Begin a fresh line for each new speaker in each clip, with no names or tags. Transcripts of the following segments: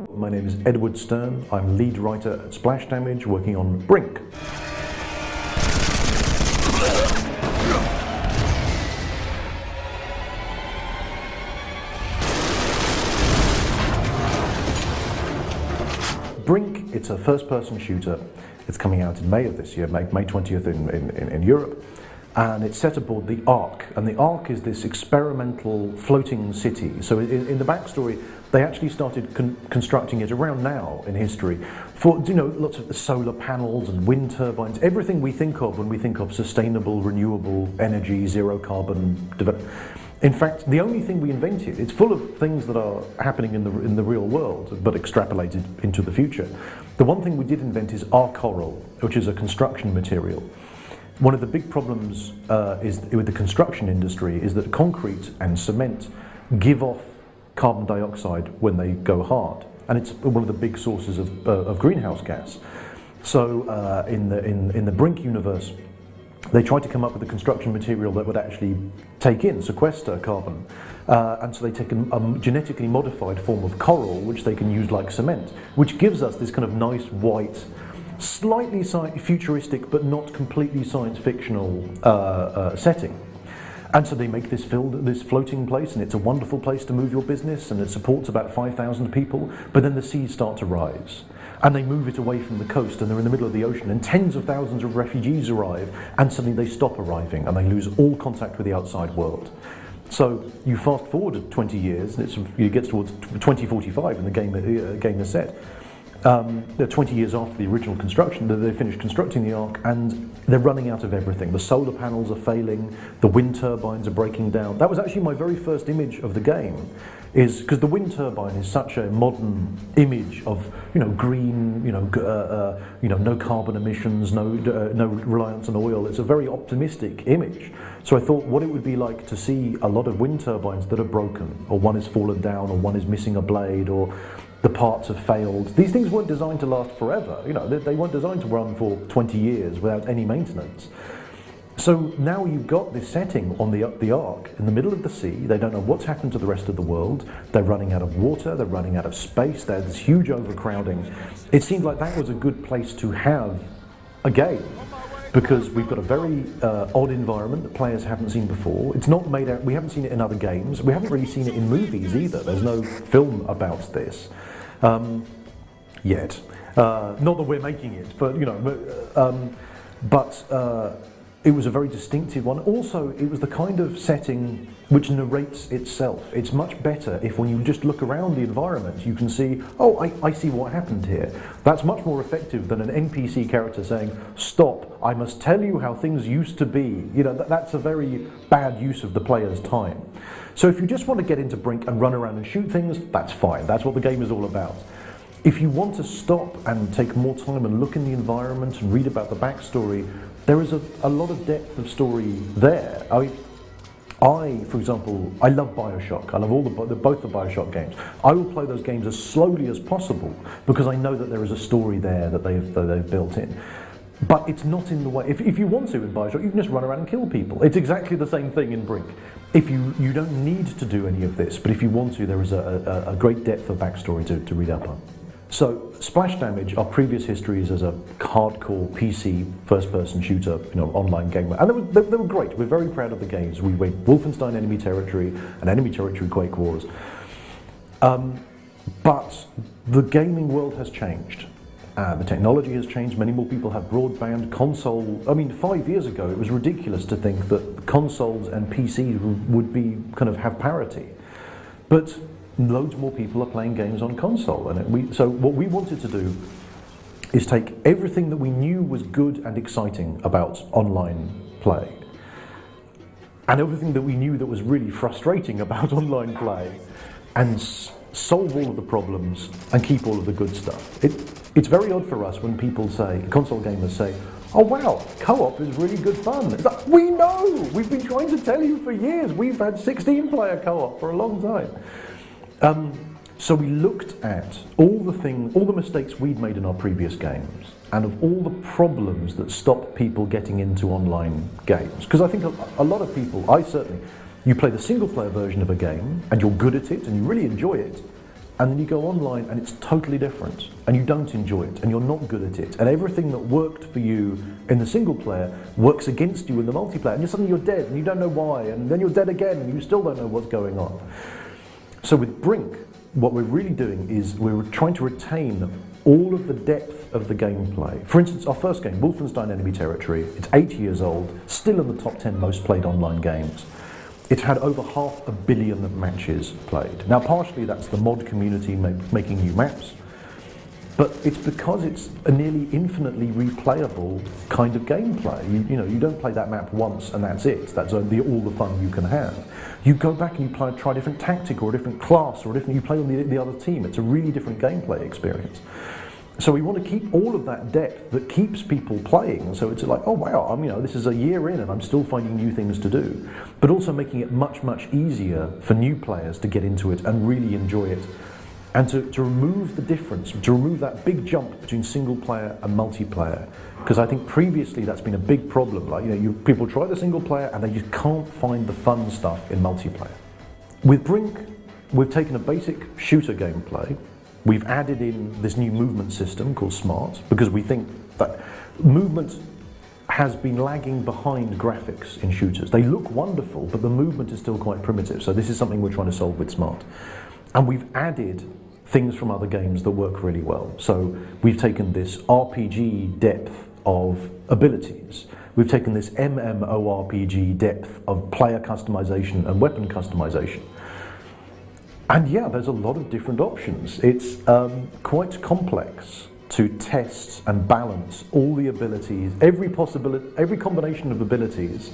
My name is Edward Stern. I'm lead writer at Splash Damage, working on Brink. Brink, it's a first-person shooter. It's coming out in May of this year, May 20th in Europe. And it's set aboard the Ark. And the Ark is this experimental floating city. So in the backstory, they actually started constructing it around now in history for, you know, lots of solar panels and wind turbines, everything we think of when we think of sustainable, renewable energy, zero carbon development. In fact, the only thing we invented, it's full of things that are happening in the real world, but extrapolated into the future. The one thing we did invent is our coral, which is a construction material. One of the big problems with the construction industry is that concrete and cement give off carbon dioxide when they go hard, and it's one of the big sources of greenhouse gas. So in the Brink universe, they tried to come up with a construction material that would actually sequester carbon. And so they take a genetically modified form of coral, which they can use like cement, which gives us this kind of nice white, slightly futuristic, but not completely science fictional setting. And so they make this floating place, and it's a wonderful place to move your business, and it supports about 5,000 people, but then the seas start to rise. And they move it away from the coast, and they're in the middle of the ocean, and tens of thousands of refugees arrive, and suddenly they stop arriving, and they lose all contact with the outside world. So you fast forward 20 years, and it gets towards 2045, and the game is set. 20 years after the original construction, they finished constructing the Ark, and they're running out of everything. The solar panels are failing, the wind turbines are breaking down. That was actually my very first image of the game, is because the wind turbine is such a modern image of, you know, green, no carbon emissions, no reliance on oil. It's a very optimistic image. So I thought what it would be like to see a lot of wind turbines that are broken, or one has fallen down, or one is missing a blade, or the parts have failed. These things weren't designed to last forever. You know, they weren't designed to run for 20 years without any maintenance. So now you've got this setting on the Ark in the middle of the sea. They don't know what's happened to the rest of the world. They're running out of water. They're running out of space. There's this huge overcrowding. It seemed like that was a good place to have a game, because we've got a very odd environment that players haven't seen before. It's not made out. We haven't seen it in other games. We haven't really seen it in movies either. There's no film about this yet. Not that we're making it, but you know. It was a very distinctive one. Also, it was the kind of setting which narrates itself. It's much better if when you just look around the environment, you can see, oh, I see what happened here. That's much more effective than an NPC character saying, stop, I must tell you how things used to be. You know, that's a very bad use of the player's time. So if you just want to get into Brink and run around and shoot things, that's fine. That's what the game is all about. If you want to stop and take more time and look in the environment and read about the backstory, there is a lot of depth of story there. For example, I love BioShock. I love both the BioShock games. I will play those games as slowly as possible because I know that there is a story there that they've built in. But it's not in the way. If you want to in BioShock, you can just run around and kill people. It's exactly the same thing in Brink. If you don't need to do any of this, but if you want to, there is a great depth of backstory to read up on. So, Splash Damage, our previous histories as a hardcore PC first-person shooter, online game, and they were great. We're very proud of the games. We made Wolfenstein Enemy Territory and Enemy Territory Quake Wars. But the gaming world has changed. The technology has changed. Many more people have broadband, console. 5 years ago, it was ridiculous to think that consoles and PCs would have parity. But loads more people are playing games on console, so what we wanted to do is take everything that we knew was good and exciting about online play, and everything that we knew that was really frustrating about online play, and solve all of the problems and keep all of the good stuff. It's very odd for us when people say, console gamers say, oh wow, co-op is really good fun. It's like, we know! We've been trying to tell you for years. We've had 16-player co-op for a long time. So we looked at all the mistakes we'd made in our previous games, and of all the problems that stopped people getting into online games. Because I think a lot of people, I certainly, You play the single player version of a game and you're good at it and you really enjoy it, and then you go online and it's totally different and you don't enjoy it and you're not good at it, and everything that worked for you in the single player works against you in the multiplayer, and suddenly you're dead and you don't know why, and then you're dead again and you still don't know what's going on. So with Brink, what we're really doing is we're trying to retain all of the depth of the gameplay. For instance, our first game, Wolfenstein Enemy Territory, it's 8 years old, still in the top 10 most played online games. It's had over 500 million matches played. Now, partially that's the mod community making new maps, but it's because it's a nearly infinitely replayable kind of gameplay. You don't play that map once and that's it. That's all the fun you can have. You go back and you try a different tactic or a different class or you play on the other team. It's a really different gameplay experience. So we want to keep all of that depth that keeps people playing. So it's like, oh wow, this is a year in and I'm still finding new things to do. But also making it much, much easier for new players to get into it and really enjoy it. And to remove the difference, to remove that big jump between single player and multiplayer. Because I think previously that's been a big problem. Like, people try the single player and they just can't find the fun stuff in multiplayer. With Brink, we've taken a basic shooter gameplay. We've added in this new movement system called Smart, because we think that movement has been lagging behind graphics in shooters. They look wonderful, but the movement is still quite primitive. So this is something we're trying to solve with Smart. And we've added things from other games that work really well. So we've taken this RPG depth of abilities. We've taken this MMORPG depth of player customization and weapon customization. And yeah, there's a lot of different options. It's quite complex to test and balance all the abilities, every combination of abilities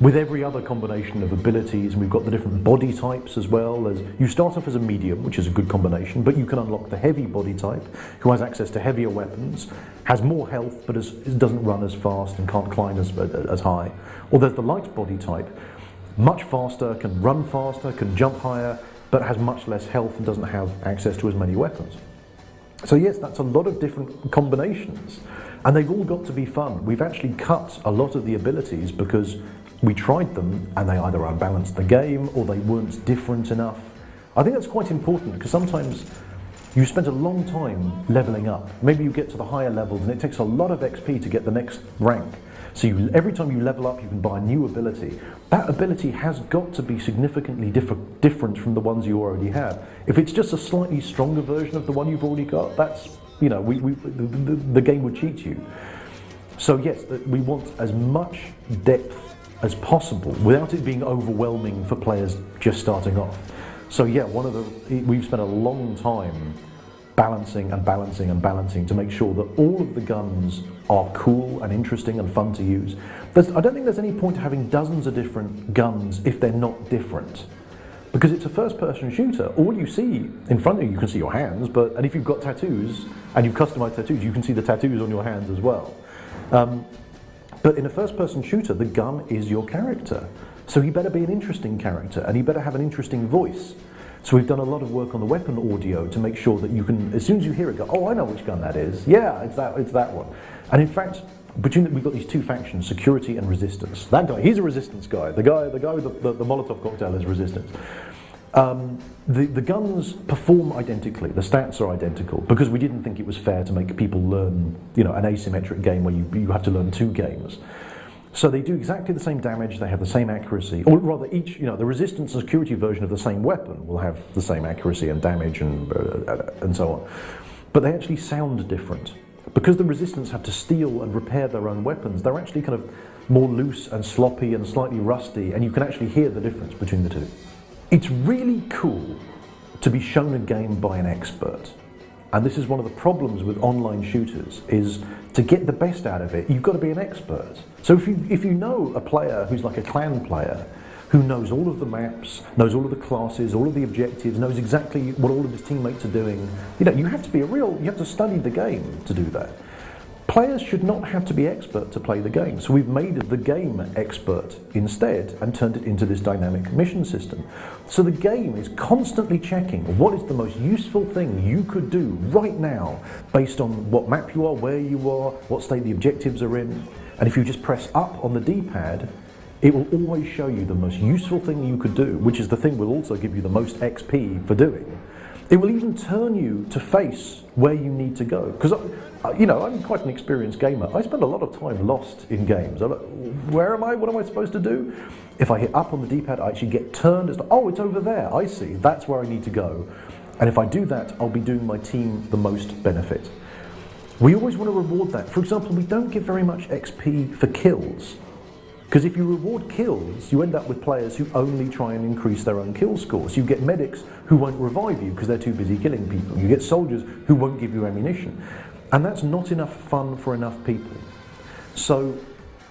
with every other combination of abilities. And we've got the different body types as well. You start off as a medium, which is a good combination, but you can unlock the heavy body type, who has access to heavier weapons, has more health, but doesn't run as fast and can't climb as high. Or there's the light body type, much faster, can run faster, can jump higher, but has much less health and doesn't have access to as many weapons. So yes, that's a lot of different combinations, and they've all got to be fun. We've actually cut a lot of the abilities because we tried them and they either unbalanced the game or they weren't different enough. I think that's quite important, because sometimes you spend a long time leveling up. Maybe you get to the higher levels and it takes a lot of XP to get the next rank. So every time you level up, you can buy a new ability. That ability has got to be significantly different from the ones you already have. If it's just a slightly stronger version of the one you've already got, that's, the game would cheat you. So yes, we want as much depth as possible without it being overwhelming for players just starting off. So yeah, we've spent a long time balancing to make sure that all of the guns are cool and interesting and fun to use. I don't think there's any point to having dozens of different guns if they're not different. Because it's a first-person shooter. All you see in front of you can see your hands, and if you've got tattoos, and you've customized tattoos, you can see the tattoos on your hands as well. But in a first-person shooter, the gun is your character. So he better be an interesting character, and he better have an interesting voice. So we've done a lot of work on the weapon audio to make sure that you can, as soon as you hear it, go, oh, I know which gun that is. Yeah, it's that one. And in fact, we've got these two factions, security and resistance. That guy, he's a resistance guy. The guy with the Molotov cocktail is resistance. The guns perform identically. The stats are identical because we didn't think it was fair to make people learn, an asymmetric game where you have to learn two games. So they do exactly the same damage, they have the same accuracy, or rather each, the resistance and security version of the same weapon will have the same accuracy and damage and so on. But they actually sound different. Because the resistance have to steal and repair their own weapons, they're actually kind of more loose and sloppy and slightly rusty, and you can actually hear the difference between the two. It's really cool to be shown a game by an expert. And this is one of the problems with online shooters, is to get the best out of it, you've got to be an expert. So if you know a player who's like a clan player, who knows all of the maps, knows all of the classes, all of the objectives, knows exactly what all of his teammates are doing, you have to study the game to do that. Players should not have to be expert to play the game, so we've made the game expert instead and turned it into this dynamic mission system. So the game is constantly checking what is the most useful thing you could do right now based on what map you are, where you are, what state the objectives are in. And if you just press up on the D-pad, it will always show you the most useful thing you could do, which is the thing will also give you the most XP for doing. It will even turn you to face where you need to go. Because, I'm quite an experienced gamer. I spend a lot of time lost in games. I'm like, where am I? What am I supposed to do? If I hit up on the D-pad, I actually get turned. It's like, oh, it's over there. I see. That's where I need to go. And if I do that, I'll be doing my team the most benefit. We always want to reward that. For example, we don't give very much XP for kills. Because if you reward kills, you end up with players who only try and increase their own kill score. So you get medics who won't revive you because they're too busy killing people. You get soldiers who won't give you ammunition. And that's not enough fun for enough people. So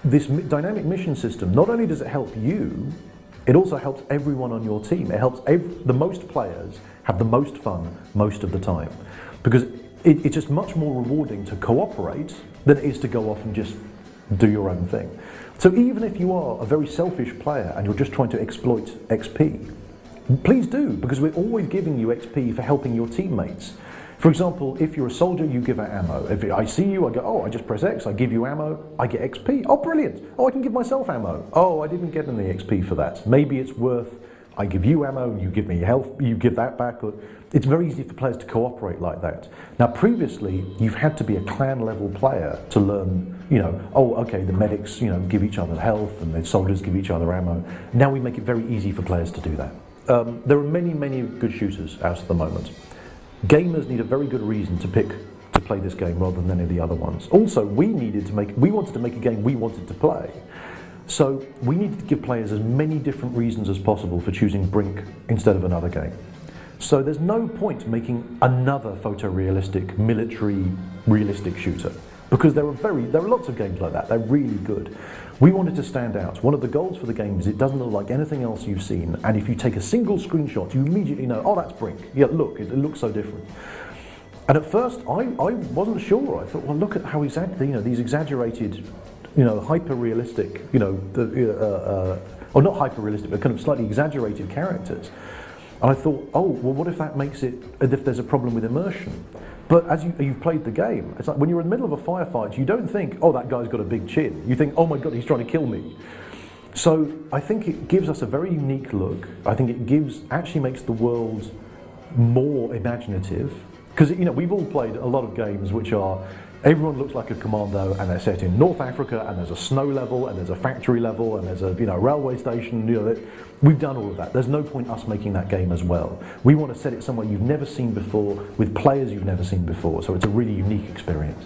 this dynamic mission system, not only does it help you, it also helps everyone on your team. It helps the most players have the most fun most of the time. Because it's just much more rewarding to cooperate than it is to go off and just do your own thing. So even if you are a very selfish player and you're just trying to exploit XP, please do, because we're always giving you XP for helping your teammates. For example, if you're a soldier, you give out ammo. If I see you, I go, oh, I just press X, I give you ammo, I get XP. Oh, brilliant. Oh, I can give myself ammo. Oh, I didn't get any XP for that. Maybe it's worth, I give you ammo, you give me health, you give that back. It's very easy for players to cooperate like that. Now, previously, you've had to be a clan level player to learn, oh, okay, the medics, give each other health and the soldiers give each other ammo. Now we make it very easy for players to do that. There are many, many good shooters out at the moment. Gamers need a very good reason to play this game rather than any of the other ones. Also, we wanted to make a game we wanted to play. So we needed to give players as many different reasons as possible for choosing Brink instead of another game. So there's no point making another photorealistic, military, realistic shooter, because there are lots of games like that. They're really good. We wanted to stand out. One of the goals for the game is it doesn't look like anything else you've seen, and if you take a single screenshot, you immediately know, oh, that's Brink. Yeah, look, it looks so different. And at first, I wasn't sure. I thought, well, look at how these exaggerated, hyper-realistic, or not hyper-realistic, but kind of slightly exaggerated characters. And I thought, oh, well, what if that makes it, if there's a problem with immersion? But as you've played the game, it's like when you're in the middle of a firefight, you don't think, oh, that guy's got a big chin. You think, oh my God, he's trying to kill me. So I think it gives us a very unique look. I think it actually makes the world more imaginative. Because, we've all played a lot of games which are, everyone looks like a commando and they're set in North Africa and there's a snow level and there's a factory level and there's a railway station. We've done all of that. There's no point us making that game as well. We want to set it somewhere you've never seen before with players you've never seen before. So it's a really unique experience.